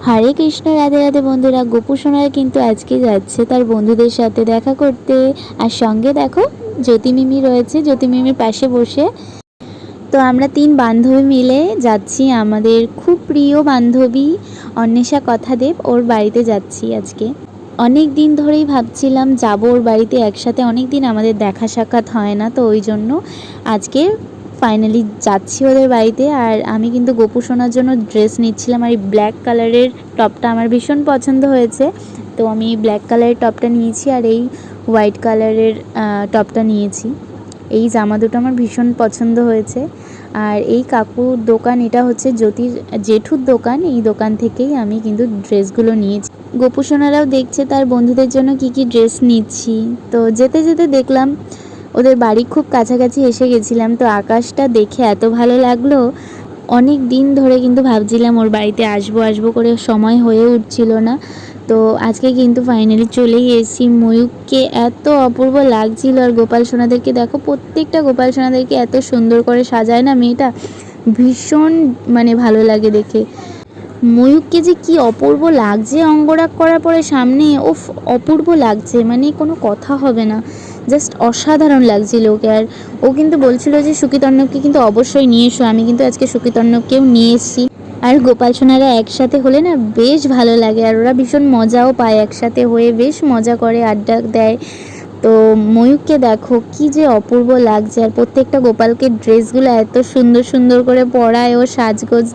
হরে কৃষ্ণ, রাধে রাধে বন্ধুরা। গোপু সোনার কিন্তু আজকে যাচ্ছে তার বন্ধুদের সাথে দেখা করতে। আর সঙ্গে দেখো জ্যোতি মিমি রয়েছে, জ্যোতি মিমির পাশে বসে। তো আমরা 3 বান্ধবী মিলে যাচ্ছি আমাদের খুব প্রিয় বান্ধবী অন্বেষা কথাদেব, ওর বাড়িতে যাচ্ছি আজকে। অনেক দিন ধরেই ভাবছিলাম যাব ওর বাড়িতে একসাথে, অনেক দিন আমাদের দেখা সাক্ষাৎ হয় না, তো ওই জন্য আজকে ফাইনালি যাচ্ছি ওদের বাড়িতে। আর আমি কিন্তু গোপু সোনার জন্য ড্রেস নিচ্ছিলাম, আর এই ব্ল্যাক কালারের টপটা আমার ভীষণ পছন্দ হয়েছে, তো আমি ব্ল্যাক কালারের টপটা নিয়েছি আর এই হোয়াইট কালারের টপটা নিয়েছি। এই জামা দুটো আমার ভীষণ পছন্দ হয়েছে। আর এই কাকুর দোকান, এটা হচ্ছে জ্যোতির জেঠুর দোকান, এই দোকান থেকেই আমি কিন্তু ড্রেসগুলো নিয়েছি। গোপু সোনারাও দেখছে তার বন্ধুদের জন্য কি কি ড্রেস নিচ্ছি। তো যেতে যেতে দেখলাম ওদের বাড়ি খুব কাছাকাছি এসে গেছিলাম, তো আকাশটা দেখে এত ভালো লাগলো। অনেক দিন ধরে কিন্তু ভাবছিলাম ওর বাড়িতে আসবো আসবো করে, সময় হয়ে উঠছিল না। তো আজকে কিন্তু ফাইনালি চলেই এসেছি। ময়ূককে এত অপূর্ব লাগছিল, আর গোপাল সোনাদেরকে দেখো, প্রত্যেকটা গোপাল সোনাদেরকে এত সুন্দর করে সাজায় না মেয়েটা, ভীষণ মানে ভালো লাগে দেখে। ময়ূককে যে কি অপূর্ব লাগছে অঙ্গরাগ করার পরে সামনে, ওফ অপূর্ব লাগছে, মানে কোনো কথা হবে না, জাস্ট অসাধারণ লাগছিল ওকে। আর ও কিন্তু বলছিল যে সুকিতর্ণবকে কিন্তু অবশ্যই নিয়ে এসো, আমি কিন্তু আজকে সুকিতর্ণবকেও নিয়ে এসেছি। আর গোপাল সোনারা একসাথে হলে না বেশ ভালো লাগে, আর ওরা ভীষণ মজাও পায়, একসাথে হয়ে বেশ মজা করে, আড্ডা দেয়। তো ময়ূককে দেখো কি যে অপূর্ব লাগছে, আর প্রত্যেকটা গোপালকে ড্রেসগুলো এত সুন্দর সুন্দর করে পরায়, ও সাজগোজ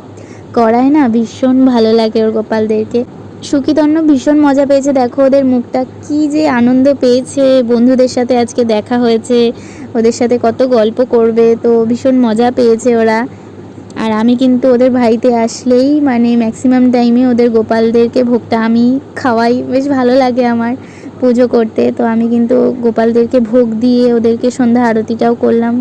করায় না, ভীষণ ভালো লাগে ওর গোপালদেরকে। সুকিতর্ণ ভীষণ মজা পেয়েছে, দেখো ওদের মুখটা কি যে আনন্দ পেয়েছে, বন্ধুদের সাথে আজকে দেখা হয়েছে, ওদের সাথে কত গল্প করবে, তো ভীষণ মজা পেয়েছে ওরা। আর আমি কিন্তু ওদের বাড়িতে আসলেই মানে ম্যাক্সিমাম টাইমে ওদের গোপালদেরকে ভোগটা আমি খাওয়াই, বেশ ভালো লাগে আমার পুজো করতে। তো আমি কিন্তু গোপালদেরকে ভোগ দিয়ে ওদেরকে সন্ধ্যা আরতিটাও করলাম।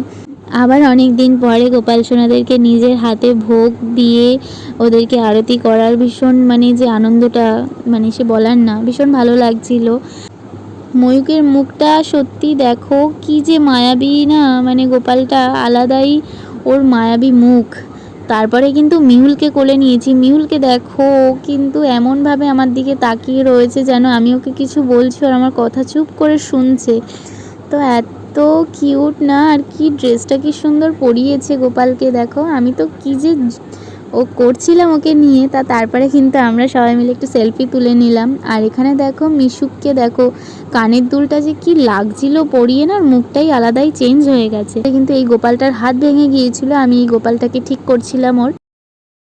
আবার অনেক দিন পরে গোপাল সোনাদেরকে নিজের হাতে ভোগ দিয়ে ওদেরকে আরতি করার ভীষণ মানে যে আনন্দটা, মানে সে বলার না, ভীষণ ভালো লাগছিল। ময়ূকের মুখটা সত্যি দেখো কি যে মায়াবী না, মানে গোপালটা আলাদাই ওর মায়াবী মুখ। তারপরে কিন্তু মিহুলকে কোলে নিয়েছি, মিহুলকে দেখো কিন্তু এমনভাবে আমার দিকে তাকিয়ে রয়েছে যেন আমি ওকে কিছু বলছি আর আমার কথা চুপ করে শুনছে। তো এত কিউট না, আর কি ড্রেসটা কি সুন্দর পরিয়েছে গোপালকে দেখো। আমি তো কি যে ও করছিলাম ওকে নিয়ে, তারপরে কিন্তু আমরা সবাই মিলে একটু সেলফি তুলে নিলাম। আর এখানে দেখো মিশুককে দেখো, কানের দুলটা যে কি লাগছিল পরিয়ে না, মুখটাই আলাদাই চেঞ্জ হয়ে গেছে। কিন্তু এই গোপালটার হাত ভেঙে গিয়েছিল, আমি এই গোপালটাকে ঠিক করছিলাম ওর।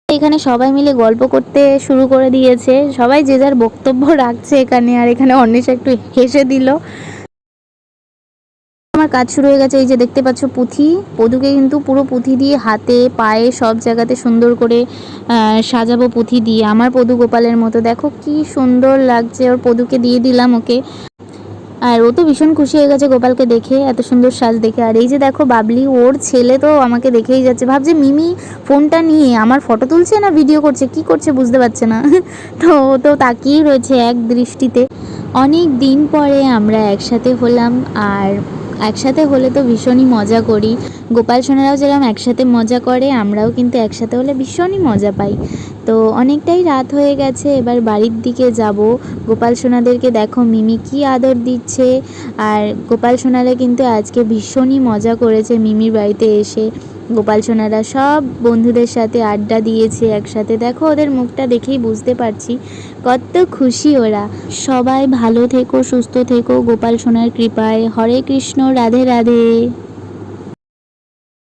এখানে সবাই মিলে গল্প করতে শুরু করে দিয়েছে, সবাই যে যার বক্তব্য রাখছে এখানে। আর এখানে অন্বেষা একটু হেসে দিল। আমার কাজ শুরু হয়ে গেছে, এই যে দেখতে পাচ্ছ পুঁথি, পদুকে কিন্তু পুরো পুঁথি দিয়ে হাতে পায়ে সব জায়গাতে সুন্দর করে সাজাবো পুঁথি দিয়ে, আমার পদু গোপালের মতো। দেখো কি সুন্দর লাগছে, ওর পদুকে দিয়ে দিলাম ওকে। আর ও তো ভীষণ খুশি হয়ে গেছে গোপালকে দেখে, এত সুন্দর সাজ দেখে। আর এই যে দেখো বাবলি, ওর ছেলে তো আমাকে দেখেই যাচ্ছে, ভাবছে মিমি ফোনটা নিয়ে আমার ফটো তুলছে না ভিডিও করছে, কি করছে বুঝতে পারছে না। তো ও তো তাকিয়েই রয়েছে এক দৃষ্টিতে। অনেক দিন পরে আমরা একসাথে হলাম, আর একসাথে হলে তো ভীষণই মজা করি। গোপাল সোনারাও যেরকম একসাথে মজা করে, আমরাও কিন্তু একসাথে হলে ভীষণই মজা পাই। তো অনেকটাই রাত হয়ে গেছে, এবার বাড়ির দিকে যাব। গোপাল সোনাদেরকে দেখো মিমি কি আদর দিচ্ছে, আর গোপাল সোনারা কিন্তু আজকে ভীষণই মজা করেছে মিমির বাড়িতে এসে। গোপাল সোনারা সব বন্ধুদের সাথে আড্ডা দিয়েছে একসাথে, দেখো ওদের মুখটা দেখেই বুঝতে পারছি কত খুশি ওরা। সবাই ভালো থেকো, সুস্থ থেকো গোপাল সোনার কৃপায়। হরে কৃষ্ণ, রাধে রাধে।